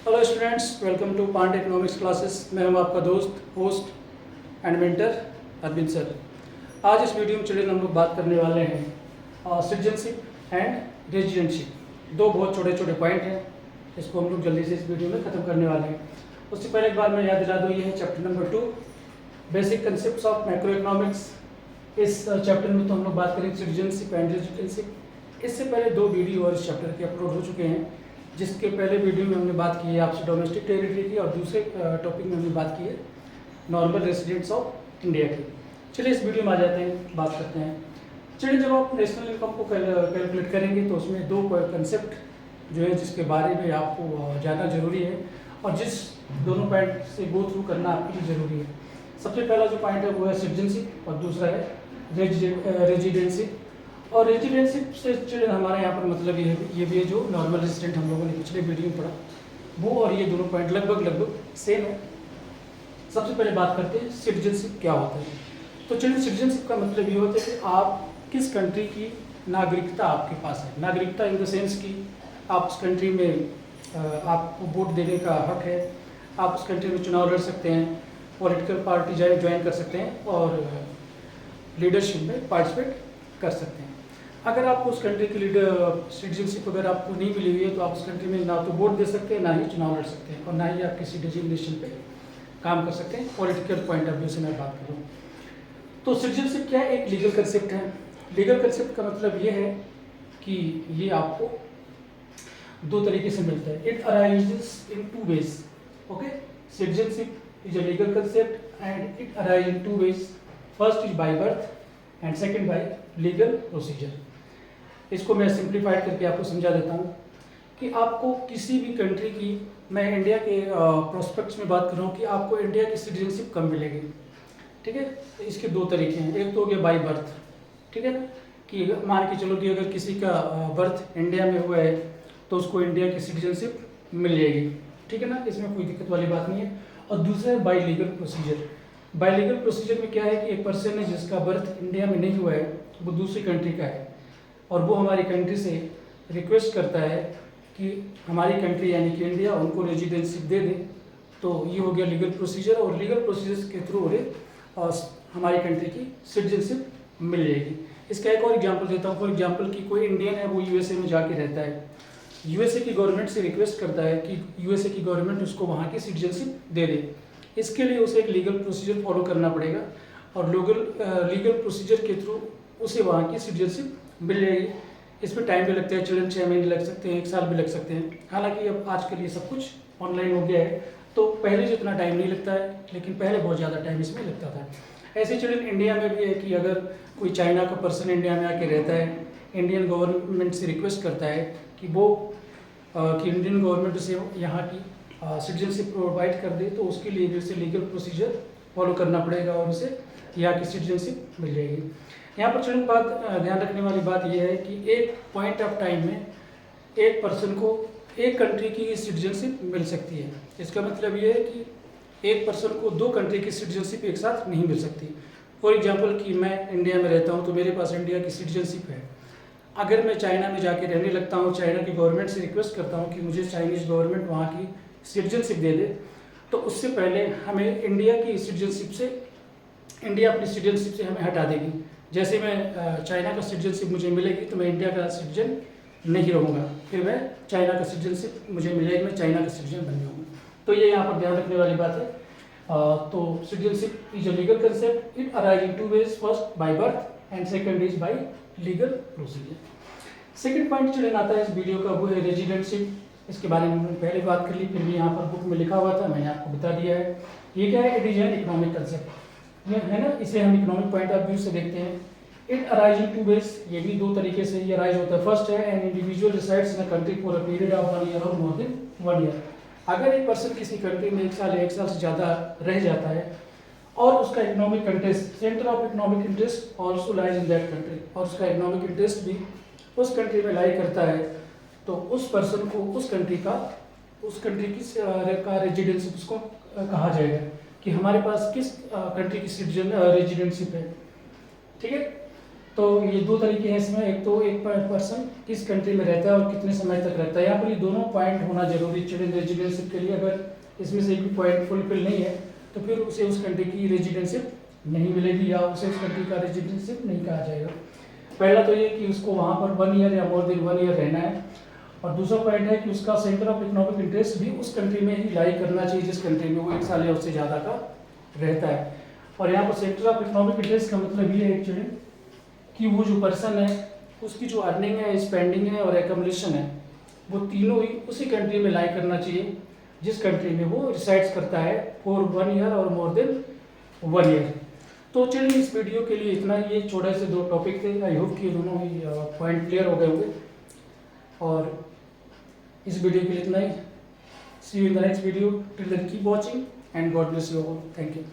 Hello students, welcome to Pandey economics classes. मैं हूं आपका दोस्त, host and mentor Arvind sir. आज इस वीडियो में चिल्ड्रन हम लोग बात करने वाले हैं सिटीजनशिप एंड रेजिडेंटशिप। दो बहुत छोटे छोटे पॉइंट हैं, इसको हम लोग जल्दी से इस वीडियो में ख़त्म करने वाले हैं। उससे पहले एक बार मैं याद दिला दूँ, ये है chapter number 2, basic concept of macro economics. इस चैप्टर में तो हम लोग बात करेंगे सिटीजनशिप एंड रेजिडेंटशिप। इससे पहले दो वीडियो और इस चैप्टर के अपलोड हो चुके हैं, जिसके पहले वीडियो में हमने बात की है आपसे डोमेस्टिक टेरिटरी की, और दूसरे टॉपिक में हमने बात की है नॉर्मल रेसिडेंट्स ऑफ इंडिया की। चलिए इस वीडियो में आ जाते हैं, बात करते हैं। चलिए, जब आप नेशनल इनकम को कैलकुलेट करेंगे तो उसमें दो कंसेप्ट जो है जिसके बारे में आपको जानना जरूरी है, और जिस दोनों पॉइंट से गो थ्रू करना आपके लिए ज़रूरी है। सबसे पहला जो पॉइंट है वो है सिटीजनशिप, और दूसरा है रेजिडेंसी। और रेजिडेंशिप से चिल्ड्रन हमारे यहाँ पर मतलब ये भी है जो नॉर्मल रेजिडेंट हम लोगों ने पिछले वीडियो में पढ़ा, वो और ये दोनों पॉइंट लगभग सेम है। सबसे पहले बात करते हैं सिटीजनशिप क्या होता है। तो चिल्ड्रन, सिटीजनशिप का मतलब ये होता है कि आप किस कंट्री की नागरिकता आपके पास है। नागरिकता इन द सेंस कि आप उस कंट्री में आपको वोट देने का हक है, आप उस कंट्री में चुनाव लड़ सकते हैं, पॉलिटिकल पार्टी ज्वाइन कर सकते हैं, और लीडरशिप में पार्टिसिपेट कर सकते हैं। अगर आपको उस कंट्री की सिटीजनशिप अगर आपको नहीं मिली हुई है, तो आप उस कंट्री में ना तो वोट दे सकते हैं, ना ही चुनाव लड़ सकते हैं, और ना ही आप किसी डिजिग्नेशन पे काम कर सकते हैं। पॉलिटिकल पॉइंट ऑफ व्यू से मैं बात करूँ तो सिटीजनशिप क्या है, एक लीगल कंसेप्ट है। लीगल कंसेप्ट का मतलब ये है कि ये आपको दो तरीके से मिलता है। It arises in two ways. Okay, citizenship is a legal concept and it arise in two ways. First is by birth and second by legal procedure. इसको मैं सिंप्लीफाइड करके आपको समझा देता हूँ कि आपको किसी भी कंट्री की, मैं इंडिया के प्रोस्पेक्ट्स में बात कर रहा हूँ कि आपको इंडिया की सिटीजनशिप कब मिलेगी। ठीक है, इसके दो तरीके हैं। एक तो हो गया बाय बर्थ, ठीक है ना, कि मान के चलो कि अगर किसी का बर्थ इंडिया में हुआ है तो उसको इंडिया की सिटीजनशिप मिल जाएगी, ठीक है ना, इसमें कोई दिक्कत वाली बात नहीं है। और दूसरा है bye legal procedure. Bye legal procedure में क्या है कि एक पर्सन है जिसका बर्थ इंडिया में नहीं हुआ है, वो दूसरी कंट्री का है, और वो हमारी कंट्री से रिक्वेस्ट करता है कि हमारी कंट्री यानी कि इंडिया उनको रेजिडेंसी दे दे। तो ये हो गया लीगल प्रोसीजर, और लीगल प्रोसीजर के थ्रू हमारी कंट्री की सिटीजनशिप मिल जाएगी। इसका एक और एग्जांपल देता हूँ। फॉर एग्जांपल कि कोई इंडियन है, वो यूएसए में जाके रहता है, यूएसए की गवर्नमेंट से रिक्वेस्ट करता है कि यूएसए की गवर्नमेंट उसको वहाँ की सिटीजनशिप दे दे। इसके लिए उसे एक लीगल प्रोसीजर फॉलो करना पड़ेगा, और लीगल प्रोसीजर के थ्रू उसे वहाँ की सिटीजनशिप मिल जाएगी। इसमें टाइम भी लगता है चिल्ड्रन, 6 महीने लग सकते हैं, 1 साल भी लग सकते हैं। हालांकि अब आजकल ये सब कुछ ऑनलाइन हो गया है, तो पहले जितना टाइम नहीं लगता है, लेकिन पहले बहुत ज़्यादा टाइम इसमें लगता था। ऐसे चिल्ड्रन इंडिया में भी है कि अगर कोई चाइना का पर्सन इंडिया में आके रहता है, इंडियन गवर्नमेंट से रिक्वेस्ट करता है कि इंडियन गवर्नमेंट उसे यहाँ की सिटीजनशिप प्रोवाइड कर दे, तो उसके लिए भी उसे लीगल प्रोसीजर फॉलो करना पड़ेगा, और उसे यहाँ की सिटीजनशिप मिल जाएगी। यहाँ पर चिल्ड्रन ध्यान रखने वाली बात यह है कि एक पॉइंट ऑफ टाइम में एक पर्सन को एक कंट्री की सिटीजनशिप मिल सकती है। इसका मतलब ये है कि एक पर्सन को दो कंट्री की सिटीजनशिप एक साथ नहीं मिल सकती। फॉर एग्जांपल कि मैं इंडिया में रहता हूँ, तो मेरे पास इंडिया की सिटीजनशिप है। अगर मैं चाइना में जाके रहने लगता हूँ, चाइना की गवर्नमेंट से रिक्वेस्ट करता हूँ कि मुझे चाइनीज़ गवर्नमेंट वहाँ की सिटीजनशिप दे दे, तो उससे पहले हमें इंडिया अपनी सिटीजनशिप से हमें हटा देगी। जैसे मैं चाइना का सिटीजनशिप मुझे मिलेगी, तो मैं इंडिया का सिटीजन नहीं रहूँगा, फिर मैं चाइना का सिटीजनशिप मुझे मिलेगी, मैं चाइना का सिटीजन बन जाऊँगा। तो ये यहाँ पर ध्यान रखने वाली बात है। तो citizenship is a legal concept. It arise in two ways, first by birth and second is by legal procedure. Second point children आता है इस वीडियो का, वो है रेजिडेंटशिप। इसके बारे में मैंने पहले बात कर ली, फिर भी यहाँ पर बुक में लिखा हुआ था, मैंने आपको बता दिया है। ये क्या है, it is an economic concept, ये है ना, इसे हम इकोनॉमिक पॉइंट ऑफ व्यू से देखते हैं। It arise in two ways, ये भी दो तरीके से ये अराइज होता है। फर्स्ट है an individual resides in a country for a period of 1 year और मोर देन 1 ईयर। अगर एक पर्सन किसी कंट्री में 1 साल या 1 साल से ज़्यादा रह जाता है, और उसका economic interest, centre of economic interest also lies in that country, और उसका इकोनॉमिक इंटरेस्ट भी उस कंट्री में लाई करता है, तो उस पर्सन को उस कंट्री का रेजिडेंशिप उसको कहा जाएगा कि हमारे पास किस कंट्री की रेजिडेंशिप है। ठीक है, तो ये दो तरीके हैं इसमें, एक तो एक पर्सन किस कंट्री में रहता है और कितने समय तक रहता है। यहाँ पर ये दोनों पॉइंट होना जरूरी चिल्ड्रन रेजिडेंशिप के लिए। अगर इसमें से एक भी पॉइंट फुलफिल नहीं है तो फिर उसे उस कंट्री की रेजिडेंशिप नहीं मिलेगी या उसे उस कंट्री का रेजिडेंशिप नहीं कहा जाएगा। पहला तो ये कि उसको वहाँ पर 1 ईयर या मोर देन 1 ईयर रहना है, और दूसरा पॉइंट है कि उसका सेंटर ऑफ इकोनॉमिक इंटरेस्ट भी उस कंट्री में ही लाई करना चाहिए जिस कंट्री में वो 1 साल या उससे ज़्यादा का रहता है। और यहाँ पर सेंटर ऑफ इकोनॉमिक इंटरेस्ट का मतलब ये है एक्चुअली कि वो जो पर्सन है उसकी जो अर्निंग है, स्पेंडिंग है और एकोमोडेशन है, वो तीनों ही उसी कंट्री में लाई करना चाहिए जिस कंट्री में वो रिसाइड्स करता है फॉर 1 ईयर और मोर देन 1 ईयर। तो चलिए इस वीडियो के लिए इतना ही, ये छोटे से 2 टॉपिक थे। आई होप कि दोनों ही पॉइंट क्लियर हो गए होंगे। और इस वीडियो के लिए इतना ही। See you in the next video. Till then keep watching and God bless you all. Thank you.